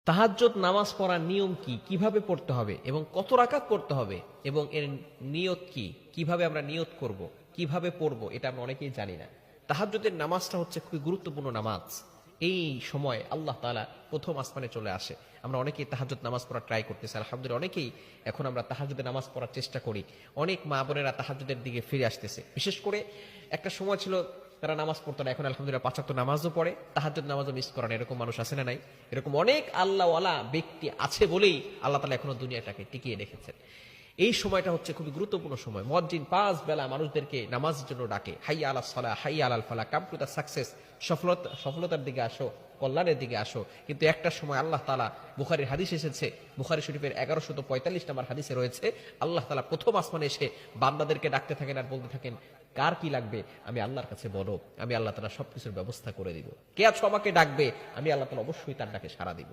তাহাজ্জুদ নামাজ পড়ার নিয়ম কি, কিভাবে পড়তে হবে এবং কত রাকাত পড়তে হবে এবং এর নিয়ত কি, কিভাবে আমরা নিয়ত করব, কিভাবে পড়ব, এটা আমরা অনেকেই জানি না। তাহাজ্জুদের নামাজটা হচ্ছে খুবই গুরুত্বপূর্ণ নামাজ। এই সময় আল্লাহ তাআলা প্রথম আসমানে চলে আসে। আমরা অনেকেই তাহাজ্জুদ নামাজ পড়ার ট্রাই করতেছি, আলহামদুলিল্লাহ অনেকেই এখন আমরা তাহাজ্জুদের নামাজ পড়ার চেষ্টা করি। অনেক মা বোনেরা তাহাজ্জুদের দিকে ফিরে আসতেছে। বিশেষ করে একটা সময় ছিল তারা নামাজ পড়তো না, এখন আলহামদুলিল্লাহ ৫ ওয়াক্ত নামাজও পড়ে, তাহাজ্জুদ নামাজও মিস করে না। এরকম মানুষ আছে না নাই? এরকম অনেক আল্লাহওয়ালা ব্যক্তি আছে বলেই আল্লাহ তাআলা এখনো দুনিয়াটাকে টিকিয়ে রেখেছেন। এই সময়টা হচ্ছে খুবই গুরুত্বপূর্ণ সময়। মুয়াজ্জিন ৫ বেলা মানুষদেরকে নামাজের জন্য ডাকে, হাইয়া আলাস সালাহ, হাইয়া আলাল ফালাহ, কাম টু দ্য সাকসেস, সফলতার দিকে আসো, কল্যাণের দিকে আসো। কিন্তু একটা সময় আল্লাহ তাআলা, বুখারীর হাদিস এসেছে, বুখারী শরীফের ১১৪৫ নম্বর হাদিসে রয়েছে, আল্লাহ তাআলা প্রথম আসমানে এসে বান্দাদেরকে ডাকতে থাকেন আর বলতে থাকেন, কার কি লাগবে আমি আল্লাহর কাছে বলো, আমি আল্লাহ তাআলা সবকিছুর ব্যবস্থা করে দিব। কে আছো আমাকে ডাকবে, আমি আল্লাহ তাআলা অবশ্যই তার ডাকে সাড়া দিব।